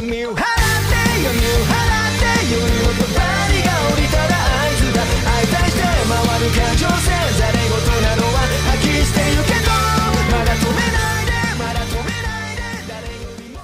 身を払ってよ身を払って夜のとばりが降りたら合図だ相対して回る感情線ざれ言なのは吐き捨てるけどまだ止めないでまだ止めないで誰よりも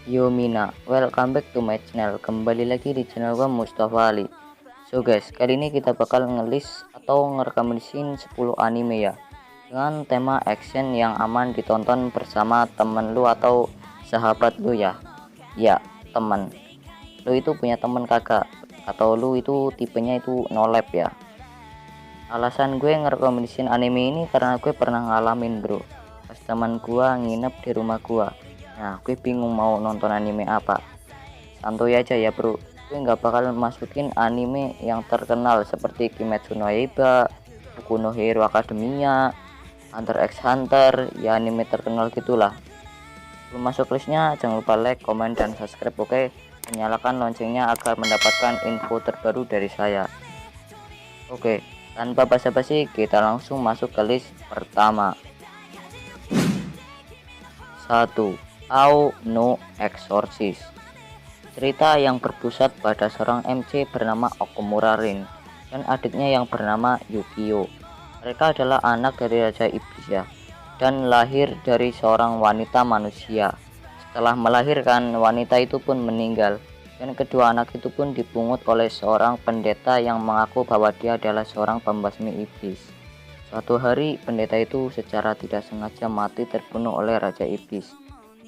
Yo Mina, welcome back to my channel. Kembali lagi di channel gua Mustafa Ali. So guys, kali ini kita bakal ngelis atau ngerekomendasiin 10 anime ya, dengan tema action yang aman ditonton bersama temen lu atau sahabat lu ya. Ya, temen. Lu itu punya temen kagak? Atau lu itu tipenya itu no lab ya? Alasan gue ngerekomendasiin anime ini karena gue pernah ngalamin bro. Pas teman gua nginep di rumah gua. Nah, gue bingung mau nonton anime apa. Santuy aja ya bro, gue nggak bakal masukin anime yang terkenal seperti Kimetsu no Yaiba, Boku no Hero Academia, Hunter x Hunter, ya anime terkenal gitulah. Belum masuk listnya, jangan lupa like, komen, dan subscribe, oke? Nyalakan loncengnya agar mendapatkan info terbaru dari saya. Oke, tanpa basa-basi kita langsung masuk ke list pertama. 1. Ao no Exorcist. Cerita yang berpusat pada seorang MC bernama Okumura Rin dan adiknya yang bernama Yukio. Mereka adalah anak dari Raja Iblis ya, dan lahir dari seorang wanita manusia. Setelah melahirkan, wanita itu pun meninggal, dan kedua anak itu pun dipungut oleh seorang pendeta yang mengaku bahwa dia adalah seorang pembasmi iblis. Suatu hari, pendeta itu secara tidak sengaja mati terbunuh oleh Raja Iblis,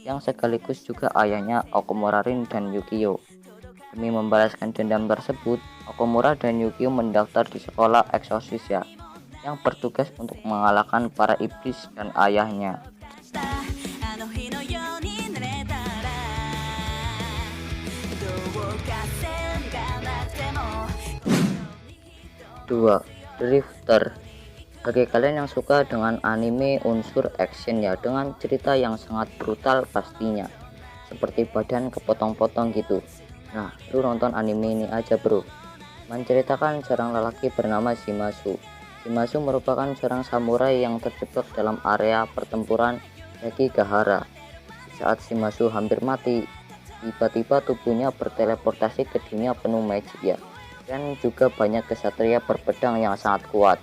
yang sekaligus juga ayahnya Okumura Rin dan Yukio. Demi membalaskan dendam tersebut, Okumura dan Yukio mendaftar di sekolah eksorsis ya, yang bertugas untuk mengalahkan para iblis dan ayahnya. 2. Drifter. Bagi kalian yang suka dengan anime unsur action ya, dengan cerita yang sangat brutal pastinya, seperti badan kepotong-potong gitu. Nah, lu nonton anime ini aja bro. Menceritakan seorang lelaki bernama Shimazu. Shimazu merupakan seorang samurai yang terjebak dalam area pertempuran Sekigahara. Saat Shimazu hampir mati, tiba-tiba tubuhnya berteleportasi ke dunia penuh magic ya, dan juga banyak kesatria berpedang yang sangat kuat.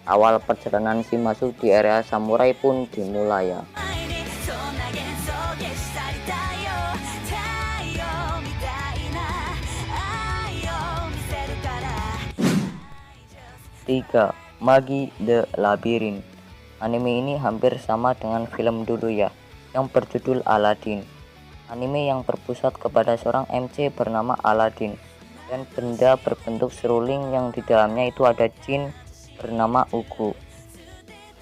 Awal perjalanan Shimazu di area samurai pun dimulai ya. 3. Magi The Labyrinth. Anime ini hampir sama dengan film dulu ya, yang berjudul Aladdin. Anime yang berpusat kepada seorang MC bernama Aladdin dan benda berbentuk seruling yang di dalamnya itu ada jin bernama Ugu.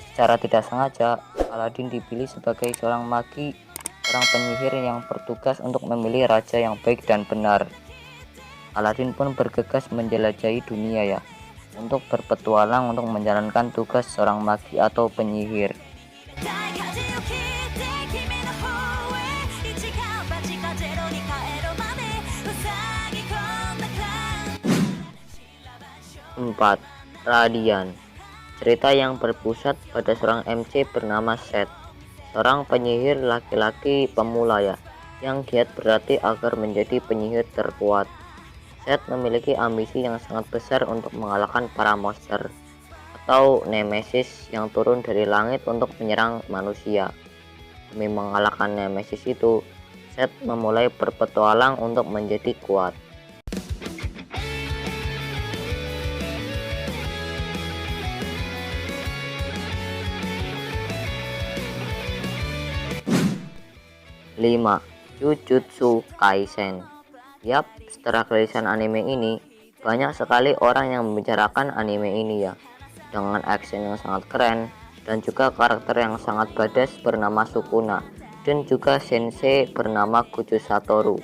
Secara tidak sengaja, Aladdin dipilih sebagai seorang magi, seorang penyihir yang bertugas untuk memilih raja yang baik dan benar. Aladdin pun bergegas menjelajahi dunia ya, untuk berpetualang untuk menjalankan tugas seorang magi atau penyihir. 4. Radiant. Cerita yang berpusat pada seorang MC bernama Seth, seorang penyihir laki-laki pemula ya, yang giat berlatih agar menjadi penyihir terkuat. Seth memiliki ambisi yang sangat besar untuk mengalahkan para monster atau nemesis yang turun dari langit untuk menyerang manusia. Demi mengalahkan nemesis itu, Seth memulai berpetualang untuk menjadi kuat. 5. Jujutsu Kaisen. Yap, setelah rilisan anime ini, banyak sekali orang yang membicarakan anime ini ya, dengan action yang sangat keren dan juga karakter yang sangat badass bernama Sukuna dan juga sensei bernama Kujo Satoru.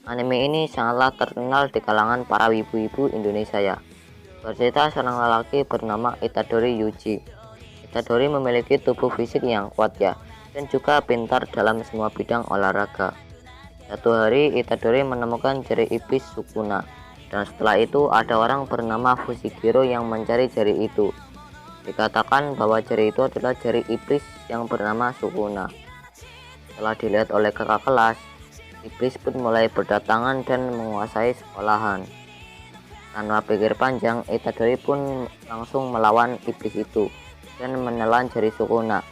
Anime ini sangatlah terkenal di kalangan para wibu-wibu Indonesia ya. Bercerita seorang lelaki bernama Itadori Yuji. Itadori memiliki tubuh fisik yang kuat ya, dan juga pintar dalam semua bidang olahraga. Satu hari Itadori menemukan jari iblis Sukuna Dan setelah itu ada orang bernama Fushiguro yang mencari jari itu. Dikatakan bahwa jari itu adalah jari iblis yang bernama Sukuna. Setelah dilihat oleh kakak kelas, iblis pun mulai berdatangan dan menguasai sekolahan. Tanpa pikir panjang, Itadori pun langsung melawan iblis itu dan menelan jari Sukuna,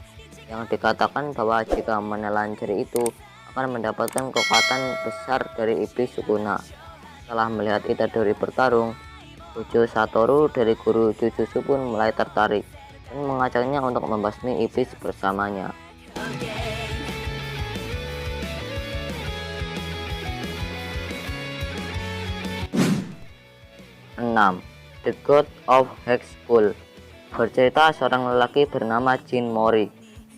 yang dikatakan bahwa jika menelan jari itu akan mendapatkan kekuatan besar dari iblis Sukuna. Setelah melihat Itadori bertarung, Gojo Satoru dari guru Jujutsu pun mulai tertarik dan mengajaknya untuk membasmi iblis bersamanya. 6. The God of Hex School. Bercerita seorang lelaki bernama Jin Mori.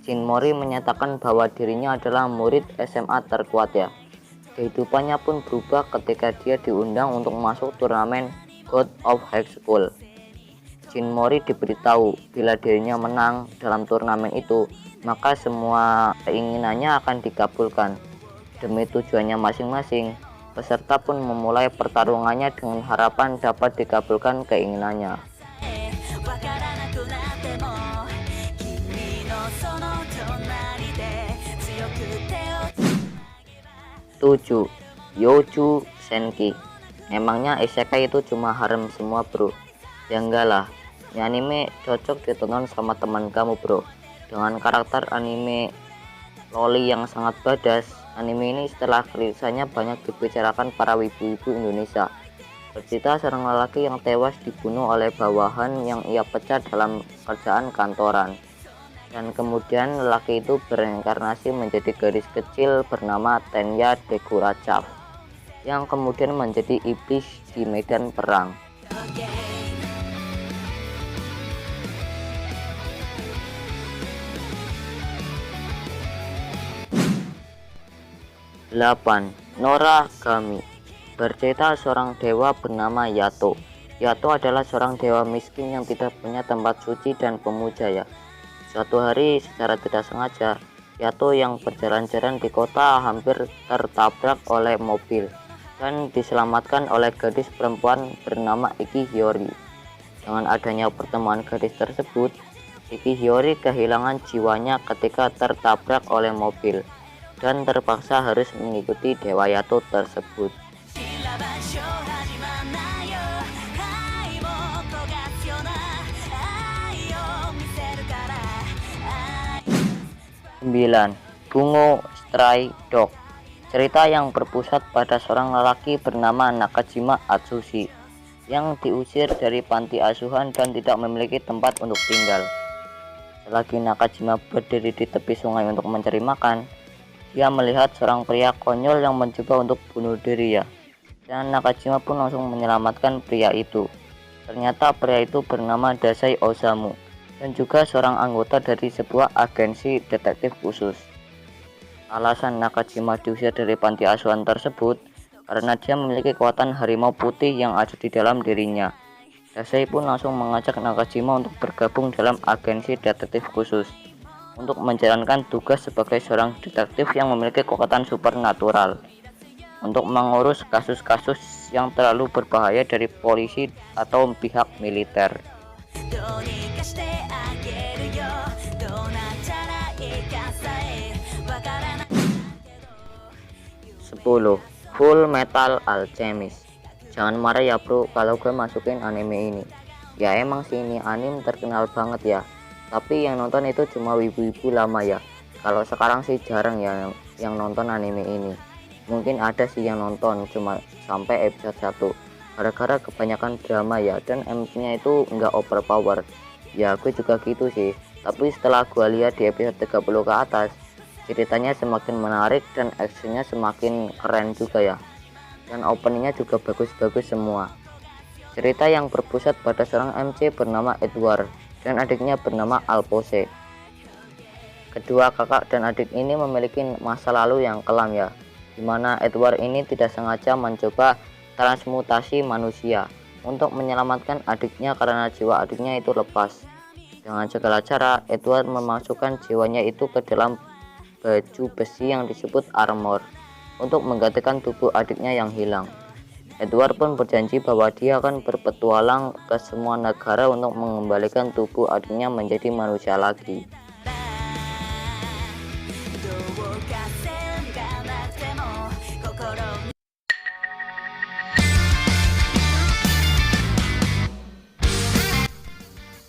Jin Mori menyatakan bahwa dirinya adalah murid SMA terkuat ya. Kehidupannya pun berubah ketika dia diundang untuk masuk turnamen God of Hex School. Jin Mori diberitahu bila dirinya menang dalam turnamen itu, maka semua keinginannya akan dikabulkan. Demi tujuannya masing-masing, peserta pun memulai pertarungannya dengan harapan dapat dikabulkan keinginannya. 7. Youju Senki. Emangnya isekai itu cuma harem semua bro? Ya enggak lah, ini anime cocok ditonton sama teman kamu bro. Dengan karakter anime loli yang sangat badas, anime ini setelah kerilisannya banyak dibicarakan para wibu-wibu Indonesia. Bercerita seorang lelaki yang tewas dibunuh oleh bawahan yang ia pecat dalam kerjaan kantoran. Dan kemudian lelaki itu bereinkarnasi menjadi gadis kecil bernama Tenya Dekurachav, yang kemudian menjadi iblis di medan perang. 8. Noragami. Bercerita seorang dewa bernama Yato. Yato adalah seorang dewa miskin yang tidak punya tempat suci dan pemuja ya. Suatu hari secara tidak sengaja, Yato yang berjalan-jalan di kota hampir tertabrak oleh mobil dan diselamatkan oleh gadis perempuan bernama Iki Hiyori. Dengan adanya pertemuan gadis tersebut, Iki Hiyori kehilangan jiwanya ketika tertabrak oleh mobil dan terpaksa harus mengikuti Dewa Yato tersebut. 9. Bungo Stray Dog. Cerita yang berpusat pada seorang lelaki bernama Nakajima Atsushi yang diusir dari panti asuhan dan tidak memiliki tempat untuk tinggal. Selagi Nakajima berdiri di tepi sungai untuk mencari makan, dia melihat seorang pria konyol yang mencoba untuk bunuh diri ya. Dan Nakajima pun langsung menyelamatkan pria itu. Ternyata pria itu bernama Dasai Osamu dan juga seorang anggota dari sebuah agensi detektif khusus. Alasan Nakajima diusir dari panti asuhan tersebut karena dia memiliki kekuatan harimau putih yang ada di dalam dirinya. Dasai pun langsung mengajak Nakajima untuk bergabung dalam agensi detektif khusus untuk menjalankan tugas sebagai seorang detektif yang memiliki kekuatan supernatural untuk mengurus kasus-kasus yang terlalu berbahaya dari polisi atau pihak militer. 10. Full Metal Alchemist. Jangan marah ya bro kalau gue masukin anime ini. Ya emang sih ini anime terkenal banget ya, tapi yang nonton itu cuma wibu-wibu lama ya. Kalau sekarang sih jarang ya yang nonton anime ini. Mungkin ada sih yang nonton cuma sampai episode 1 gara-gara kebanyakan drama ya, dan MC-nya itu nggak overpower. Ya gue juga gitu sih, tapi setelah gue lihat di episode 30 ke atas, ceritanya semakin menarik dan actionnya semakin keren juga ya, dan openingnya juga bagus-bagus semua. Cerita yang berpusat pada seorang MC bernama Edward dan adiknya bernama Alphonse. Kedua kakak dan adik ini memiliki masa lalu yang kelam ya, dimana Edward ini tidak sengaja mencoba transmutasi manusia untuk menyelamatkan adiknya karena jiwa adiknya itu lepas. Dengan segala cara, Edward memasukkan jiwanya itu ke dalam baju besi yang disebut armor untuk menggantikan tubuh adiknya yang hilang. Edward pun berjanji bahwa dia akan berpetualang ke semua negara untuk mengembalikan tubuh adiknya menjadi manusia lagi.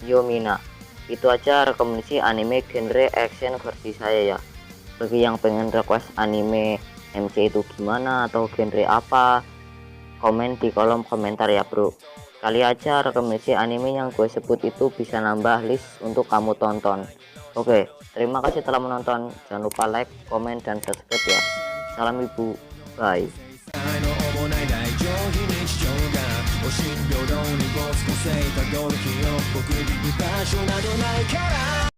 Yomina, itu aja rekomendasi anime genre action versi saya ya. Bagi yang pengen request anime MC itu gimana atau genre apa, komen di kolom komentar ya bro. Kali aja rekomendasi anime yang gue sebut itu bisa nambah list untuk kamu tonton. Oke, terima kasih telah menonton. Jangan lupa like, komen, dan subscribe ya. Salam ibu, bye. もない大上非日常がお心平等に没個性たどる日を僕に居場所などないから